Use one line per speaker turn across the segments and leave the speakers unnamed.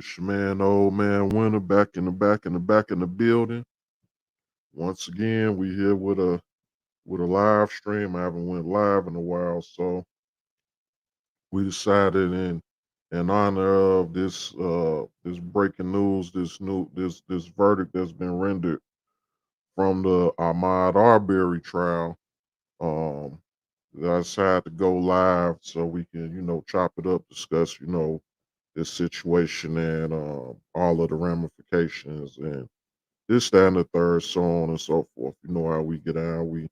It's your man, Ole Man Winter, back in the building. Once again, we here with a live stream. I haven't went live in a while, so we decided in honor of this breaking news, this verdict that's been rendered from the Ahmaud Arbery trial. Um, I decided to go live so we can, chop it up, discuss, this situation and all of the ramifications and this, that, and the third, so on and so forth. You know how we get out. We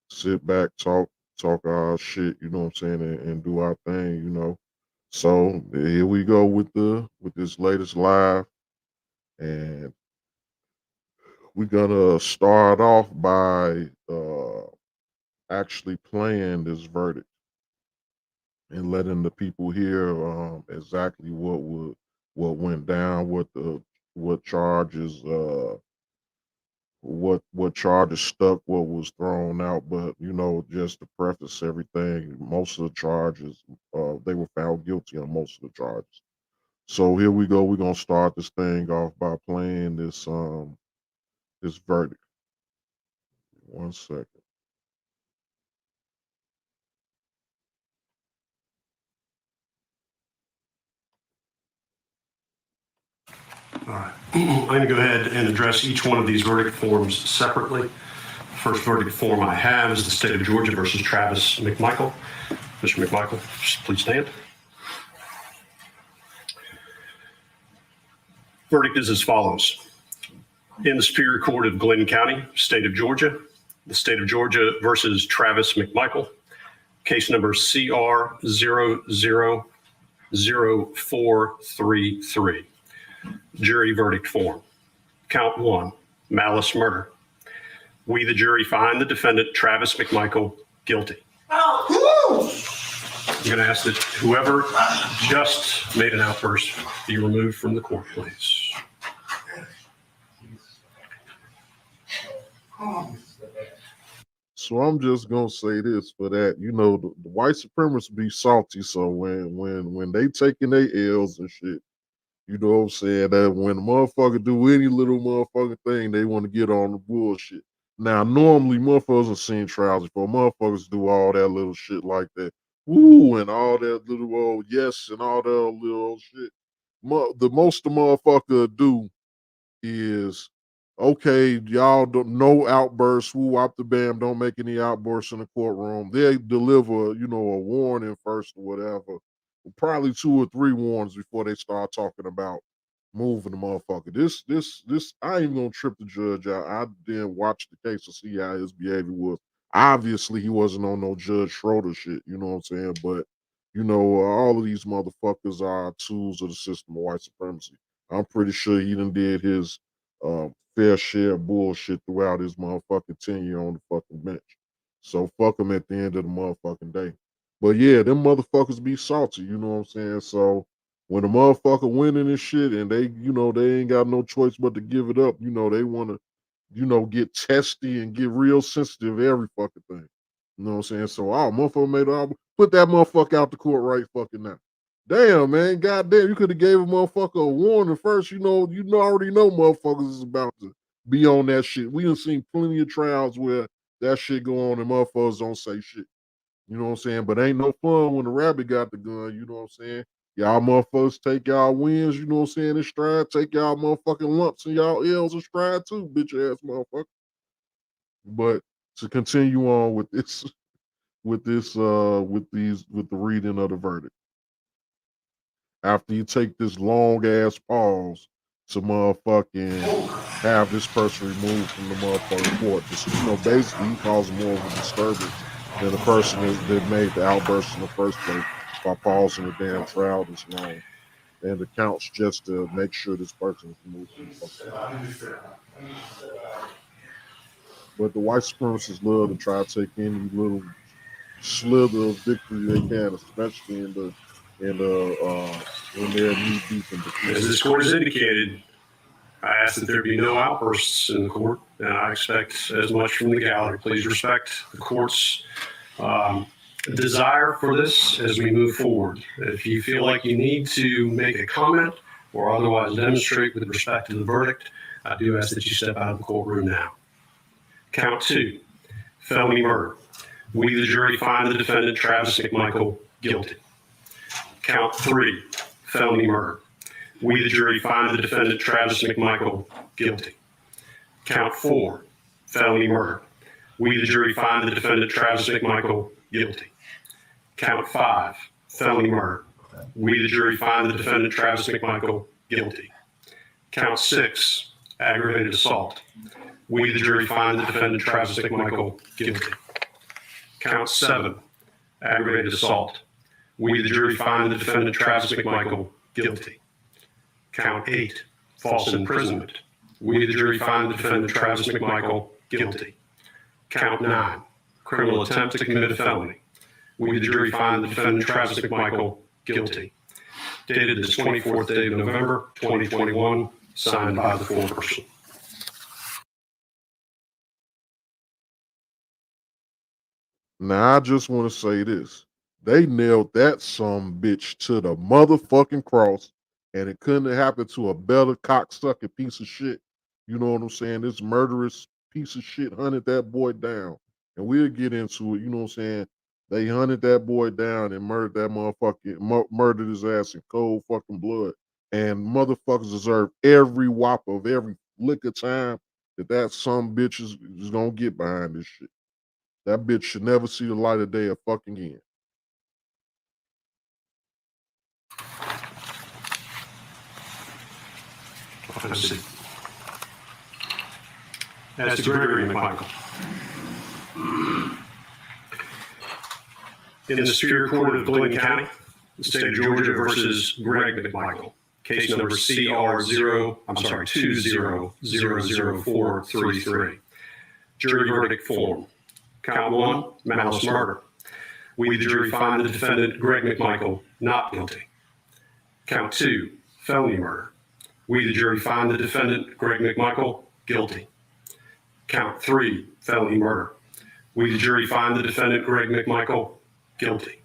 sit back, talk our shit, you know what I'm saying, and do our thing, So here we go with this latest live, and we're gonna start off by actually playing this verdict and letting the people hear exactly what went down, what charges what charges stuck, what was thrown out. But just to preface everything, most of the charges they were found guilty on most of the charges. So here we go. We're gonna start this thing off by playing this verdict. 1 second.
All right. I'm going to go ahead and address each one of these verdict forms separately. The first verdict form I have is the state of Georgia versus Travis McMichael. Mr. McMichael, please stand. Verdict is as follows. In the Superior Court of Glenn County, state of Georgia, the state of Georgia versus Travis McMichael, case number CR 000433. Jury verdict form. Count 1, malice murder. We, the jury, find the defendant, Travis McMichael, guilty. I'm going to ask that whoever just made an outburst be removed from the court, please.
So I'm just gonna say this for that. The white supremacists be salty. So when they taking their L's and shit, you know what I'm saying? That when a motherfucker do any little motherfucking thing, they want to get on the bullshit. Now, normally motherfuckers have seen trials before. Motherfuckers do all that little shit like that. Woo, and all that little old yes and all that little old shit. The most the motherfucker do is, okay, y'all don't no outbursts, woo wop the bam, don't make any outbursts in the courtroom. They deliver, a warning first or whatever. Probably 2 or 3 warnings before they start talking about moving the motherfucker. This I ain't even gonna trip the judge out. I didn't watch the case to see how his behavior was. Obviously, he wasn't on no Judge Schroeder shit, you know what I'm saying? But all of these motherfuckers are tools of the system of white supremacy. I'm pretty sure he done did his fair share of bullshit throughout his motherfucking tenure on the fucking bench. So fuck him at the end of the motherfucking day. But yeah, them motherfuckers be salty, you know what I'm saying? So when a motherfucker winning this shit and they ain't got no choice but to give it up, they wanna, get testy and get real sensitive every fucking thing. You know what I'm saying? So motherfucker made an put that motherfucker out the court right fucking now. Damn, man, goddamn, you could have gave a motherfucker a warning first. Already know motherfuckers is about to be on that shit. We done seen plenty of trials where that shit go on and motherfuckers don't say shit. You know what I'm saying? But ain't no fun when the rabbit got the gun, you know what I'm saying? Y'all motherfuckers take y'all wins, you know what I'm saying, in stride. Take y'all motherfucking lumps and y'all L's in stride too, bitch ass motherfucker. But to continue on with this, with the reading of the verdict. After you take this long ass pause to motherfucking have this person removed from the motherfucking court, just basically he causing more of a disturbance than the person that made the outburst in the first place by pausing the damn trial this long. And it counts just to make sure this person is removed from the fucking court. But the white supremacists love to try to take any little slither of victory they can, especially when they're knee deep in defeat.
As this court has indicated, I ask that there be no outbursts in the court, and I expect as much from the gallery. Please respect the court's desire for this as we move forward. If you feel like you need to make a comment, or otherwise demonstrate with respect to the verdict, I do ask that you step out of the courtroom now. Count 2, felony murder. We, the jury, find the defendant, Travis McMichael, guilty. Count 3, felony murder. We, the jury, find the defendant, Travis McMichael, guilty. Count 4, felony murder. We, the jury, find the defendant, Travis McMichael, guilty. Count 5, felony murder. We, the jury, find the defendant, Travis McMichael, guilty. Count 6, aggravated assault. We, the jury, find the defendant, Travis McMichael, guilty. Count 7, aggravated assault. We, the jury, find the defendant, Travis McMichael, guilty. Count 8, false imprisonment. We, the jury, find the defendant, Travis McMichael, guilty. Count 9, criminal attempt to commit a felony. We, the jury, find the defendant, Travis McMichael, guilty. Dated this 24th day of November, 2021, signed by the foreperson.
Now, I just want to say this. They nailed that bitch to the motherfucking cross, and it couldn't have happened to a better cocksucking piece of shit. You know what I'm saying? This murderous piece of shit hunted that boy down. And we'll get into it, you know what I'm saying? They hunted that boy down and murdered that motherfucker, murdered his ass in cold fucking blood. And motherfuckers deserve every whop of every lick of time that some bitch is gonna get behind this shit. That bitch should never see the light of day fucking again.
As to Gregory McMichael. In the Superior Court of Glenn County, the state of Georgia versus Greg McMichael, case number CR20000433. Jury verdict form. Count 1, malice murder. We, the jury, find the defendant, Greg McMichael, not guilty. Count 2, felony murder. We, the jury, find the defendant, Greg McMichael, guilty. Count 3, felony murder. We, the jury, find the defendant, Greg McMichael, guilty.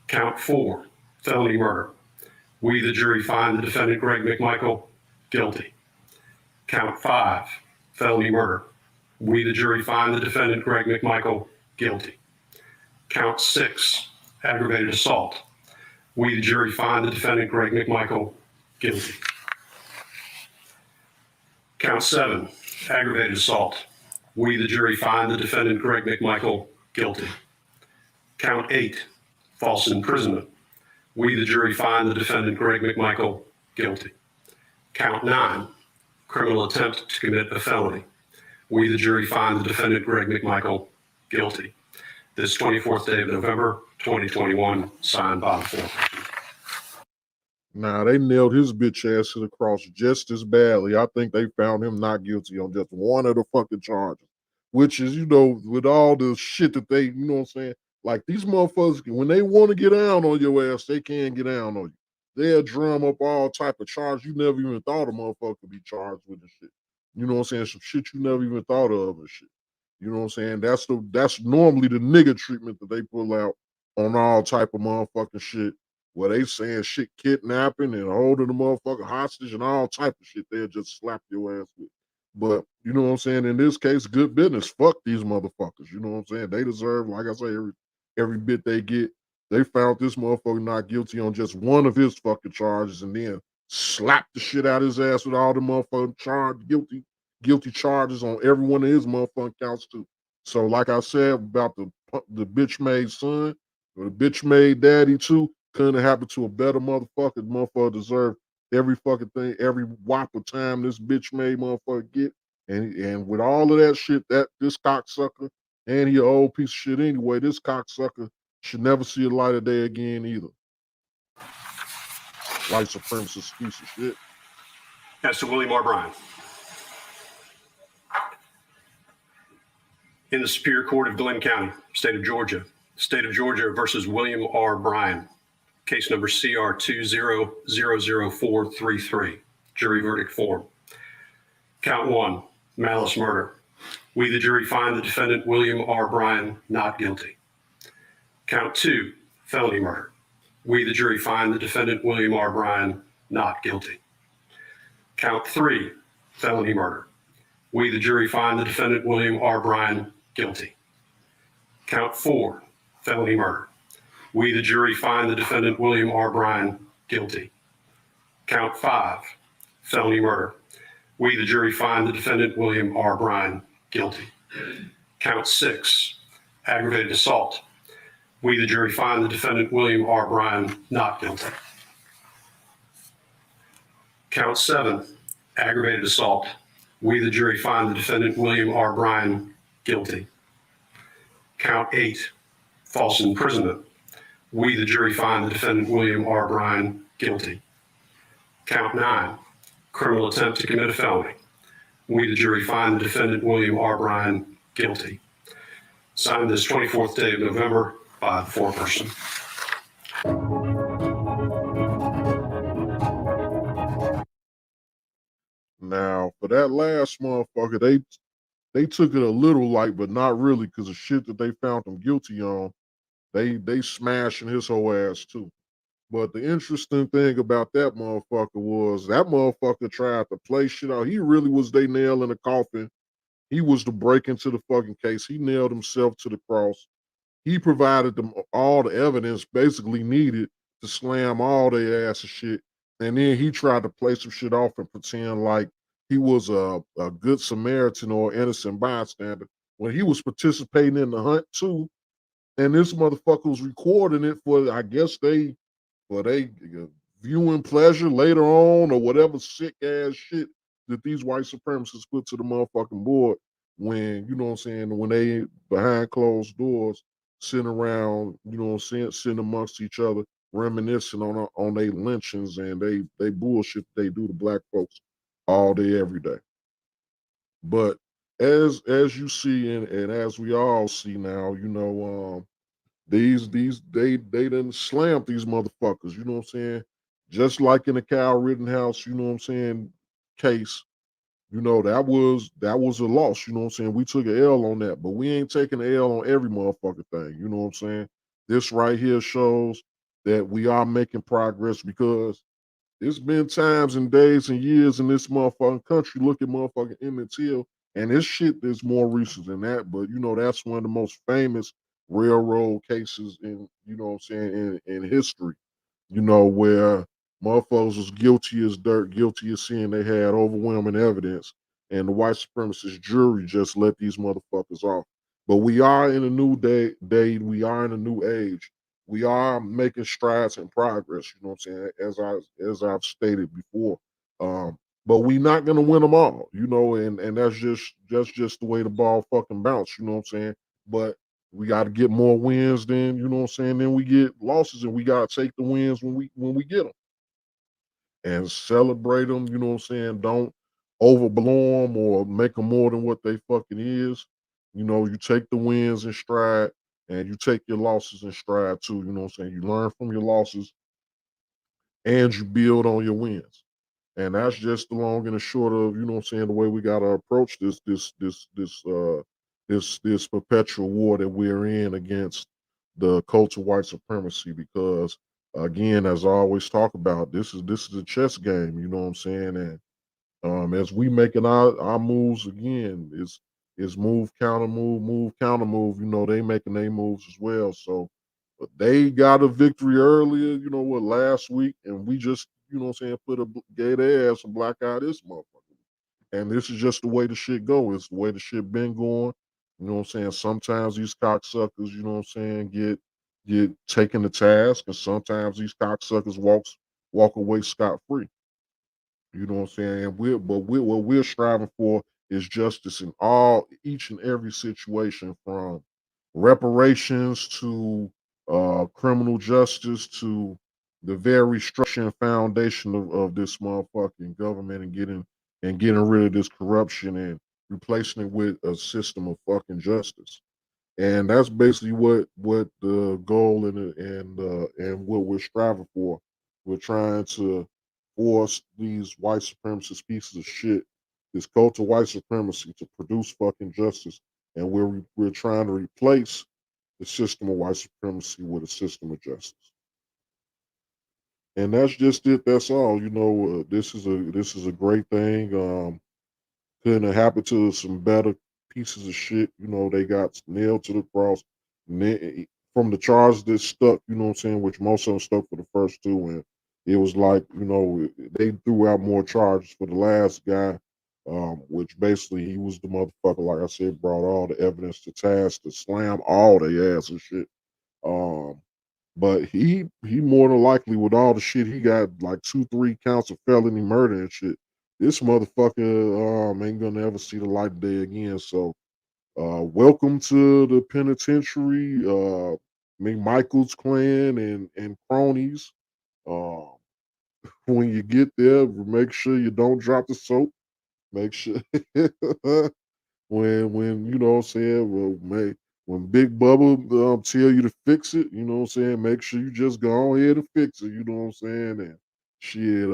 Count 4, felony murder. We, the jury, find the defendant, Greg McMichael, guilty. Count 5, felony murder. We, the jury, find the defendant, Greg McMichael, guilty. Count 6, aggravated assault. We, the jury, find the defendant, Greg McMichael, guilty. Count 7, aggravated assault. We, the jury, find the defendant, Greg McMichael, guilty. Count 8, false imprisonment. We, the jury, find the defendant, Greg McMichael, guilty. Count 9, criminal attempt to commit a felony. We, the jury, find the defendant, Greg McMichael, guilty. This 24th day of November, 2021, signed by the foreperson.
Nah, they nailed his bitch ass to the cross just as badly. I think they found him not guilty on just one of the fucking charges, which is, you know, with all the shit that they, you know what I'm saying? Like, these motherfuckers, when they want to get down on your ass, they can't get down on you. They'll drum up all type of charges you never even thought a motherfucker could be charged with and shit. You know what I'm saying? Some shit you never even thought of and shit. You know what I'm saying? That's normally the nigga treatment that they pull out on all type of motherfucking shit. Where they saying shit kidnapping and holding the motherfucker hostage and all type of shit. They'll just slap your ass with. But you know what I'm saying? In this case, good business. Fuck these motherfuckers. You know what I'm saying? They deserve, like I say, every bit they get. They found this motherfucker not guilty on just one of his fucking charges and then slapped the shit out of his ass with all the motherfucking guilty charges on every one of his motherfucking counts too. So like I said about the bitch made son, or the bitch made daddy too, couldn't have happened to a better motherfucker. The motherfucker deserved every fucking thing, every whop of time this bitch made motherfucker get. And with all of that shit, that this cocksucker, and he an old piece of shit anyway, this cocksucker should never see the light of day again either. White supremacist piece of shit.
As to William R. Bryan. In the Superior Court of Glenn County, state of Georgia versus William R. Bryan, case number CR20000433, jury verdict form. Count 1, malice murder. We, the jury, find the defendant, William R. Bryan, not guilty. Count 2, felony murder. We, the jury, find the defendant, William R. Bryan, not guilty. Count 3, felony murder. We, the jury, find the defendant William R. Bryan guilty. Count 4, felony murder. We, the jury, find the defendant William R. Bryan guilty. Count 5, felony murder. We, the jury, find the defendant William R. Bryan guilty. Count 6, aggravated assault. We, the jury, find the defendant William R. Bryan not guilty. Count 7, aggravated assault. We, the jury, find the defendant William R. Bryan guilty. Count 8, false imprisonment. We, the jury, find the defendant William R. Bryan guilty. Count 9, criminal attempt to commit a felony. We, the jury, find the defendant William R. Bryan guilty. Signed this 24th day of November by the foreperson.
Now, for that last motherfucker, they took it a little light, but not really, because the shit that they found him guilty on, they smashing his whole ass too. But the interesting thing about that motherfucker was that motherfucker tried to play shit out. He really was they nail in the coffin. He was the break into the fucking case. He nailed himself to the cross. He provided them all the evidence basically needed to slam all their ass and shit. And then he tried to play some shit off and pretend like he was a good Samaritan or innocent bystander when he was participating in the hunt too. And this motherfucker was recording it for, I guess for they viewing pleasure later on or whatever sick ass shit that these white supremacists put to the motherfucking board when, you know what I'm saying, when they behind closed doors sitting around, you know what I'm saying, sitting amongst each other, reminiscing on their lynchings and they bullshit they do to black folks all day, every day. But as you see and as we all see now, you know, they done slammed these motherfuckers, you know what I'm saying? Just like in the Kyle Rittenhouse, you know what I'm saying, case, you know, that was a loss, you know what I'm saying? We took an L on that, but we ain't taking an L on every motherfucking thing, you know what I'm saying? This right here shows that we are making progress because it's been times and days and years in this motherfucking country. Look at motherfucking Emmett Till, and this shit is more recent than that. But you know, that's one of the most famous railroad cases in, you know what I'm saying, in history. You know, where motherfuckers was guilty as dirt, guilty as sin. They had overwhelming evidence, and the white supremacist jury just let these motherfuckers off. But we are in a new day. We are in a new age. We are making strides and progress. You know what I'm saying? As I've stated before. But we're not gonna win them all. You know, and that's just the way the ball fucking bounce. You know what I'm saying? But we got to get more wins than, you know what I'm saying, then we get losses, and we got to take the wins when we get them and celebrate them, you know what I'm saying? Don't overblow them or make them more than what they fucking is. You know, you take the wins in stride and you take your losses in stride too, you know what I'm saying? You learn from your losses and you build on your wins. And that's just the long and the short of, you know what I'm saying, the way we gotta approach this perpetual war that we're in against the cult of white supremacy. Because again, as I always talk about, this is a chess game, you know what I'm saying? And as we making our moves again, is move, counter move, counter move. You know, they making their moves as well. So but they got a victory earlier, you know what, last week, and we just, you know what I'm saying, gave their ass a black eye this motherfucker. And this is just the way the shit go. It's the way the shit been going. You know what I'm saying? Sometimes these cocksuckers, you know what I'm saying, get taken to task, and sometimes these cocksuckers walk away scot free. You know what I'm saying? And what we're striving for is justice in each and every situation, from reparations to criminal justice to the very structure and foundation of this motherfucking government, and getting rid of this corruption and replacing it with a system of fucking justice. And that's basically what the goal and what we're striving for. We're trying to force these white supremacist pieces of shit, this cult of white supremacy, to produce fucking justice, and we're trying to replace the system of white supremacy with a system of justice. And that's just it. That's all. This is a great thing. Couldn't have happened to some better pieces of shit. They got nailed to the cross. From the charges that stuck, what I'm saying, which most of them stuck for the first two, and it was like, they threw out more charges for the last guy, which basically he was the motherfucker, like I said, brought all the evidence to task to slam all their ass and shit. Um, but he more than likely with all the shit he got like 2, 3 counts of felony murder and shit. This motherfucker ain't gonna ever see the light of day again. So welcome to the penitentiary, McMichael's Clan and cronies. Uh, when you get there, make sure you don't drop the soap. Make sure when what I'm saying, when Big Bubba tell you to fix it, what I'm saying, make sure you just go ahead and fix it, you know what I'm saying? And shit,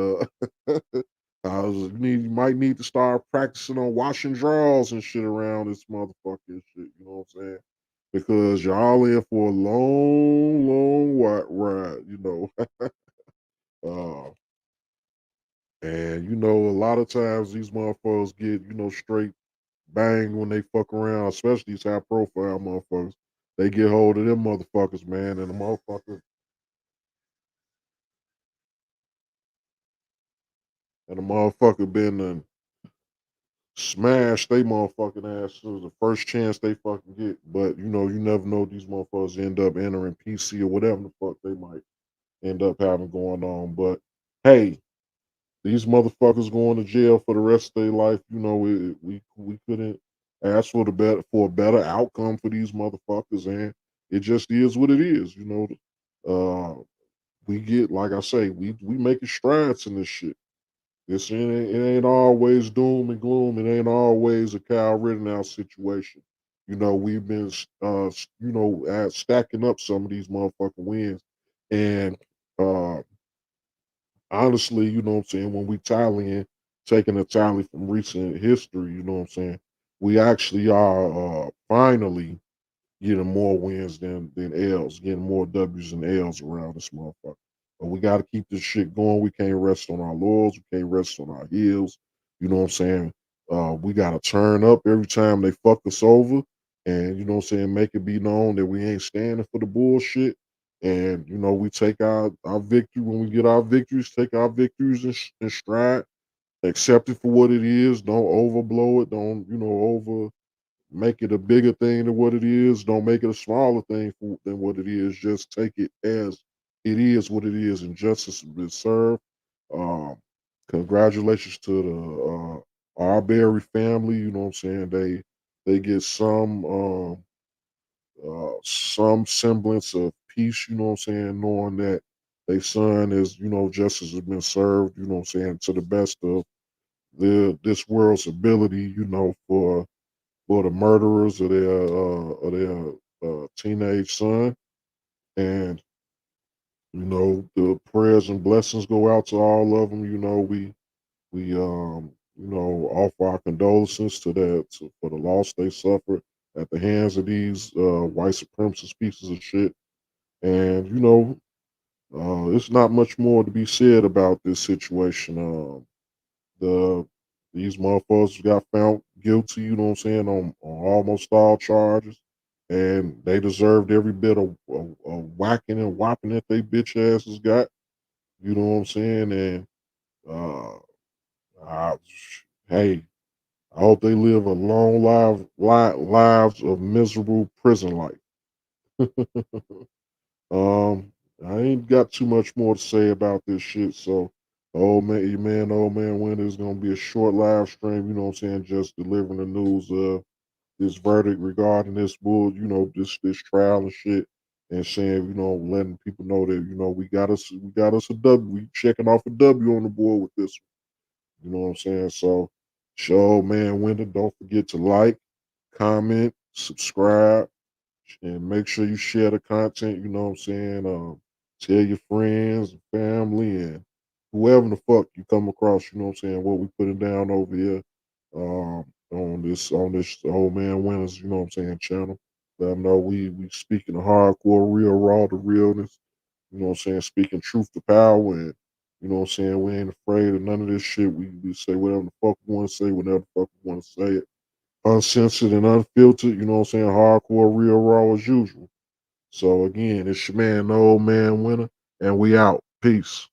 you might need to start practicing on washing drawers and shit around this motherfucker and shit, you know what I'm saying? Because y'all in for a long, long ride, uh, and a lot of times these motherfuckers get, straight bang when they fuck around, especially these high profile motherfuckers. They get hold of them motherfuckers, man, and the motherfucker been smash they motherfucking ass to the first chance they fucking get. But you never know, these motherfuckers end up entering PC or whatever the fuck they might end up having going on. But hey, these motherfuckers going to jail for the rest of their life. We couldn't ask for a better outcome for these motherfuckers, and it just is what it is. Uh, we get, like I say, we making strides in this shit. It ain't always doom and gloom. It ain't always a Kyle Rittenhouse situation. We've been stacking up some of these motherfucking wins, and uh, honestly, what I'm saying, when we taking a tally from recent history, you know what I'm saying, we actually are finally getting more wins than L's, getting more W's and L's around this motherfucker. But we got to keep this shit going. We can't rest on our laurels. We can't rest on our heels. You know what I'm saying? We got to turn up every time they fuck us over, and you know what I'm saying, make it be known that we ain't standing for the bullshit. And we take our victory when we get our victories. Take our victories in stride. Accept it for what it is. Don't overblow it. Don't over make it a bigger thing than what it is. Don't make it a smaller thing than what it is. Just take it as it is, what it is, and justice has been served. Um, Congratulations to the Arbery family. You know what I'm saying? They get some semblance of peace. You know what I'm saying? Knowing that their son is, justice has been served. You know what I'm saying? To the best of this world's ability. For the murderers of their teenage son, and the prayers and blessings go out to all of them. We offer our condolences for the loss they suffered at the hands of these white supremacist pieces of shit. And it's not much more to be said about this situation. The These motherfuckers got found guilty, you know what I'm saying, on almost all charges. And they deserved every bit of whacking and whopping that they bitch asses got. You know what I'm saying? And uh I, hey, I hope they live a long lives of miserable prison life. I ain't got too much more to say about this shit. So, old man Winter is gonna be a short live stream. You know what I'm saying? Just delivering the news of this verdict regarding this this trial and shit, and saying, letting people know that we got us a W. We checking off a W on the board with this one. You know what I'm saying? So, show man Winter. Don't forget to like, comment, subscribe, and make sure you share the content, you know what I'm saying? Tell your friends and family and whoever the fuck you come across, you know what I'm saying, what we putting down over here on this old man winners, you know what I'm saying, channel. Let them know we speaking the hardcore, real raw, the realness. You know what I'm saying? Speaking truth to power, and you know what I'm saying? We ain't afraid of none of this shit. We say whatever the fuck we want to say, whenever the fuck we want to say it. Uncensored and unfiltered, you know what I'm saying? Hardcore, real, raw as usual. So again, it's your man, the Old Man Winter, and we out. Peace.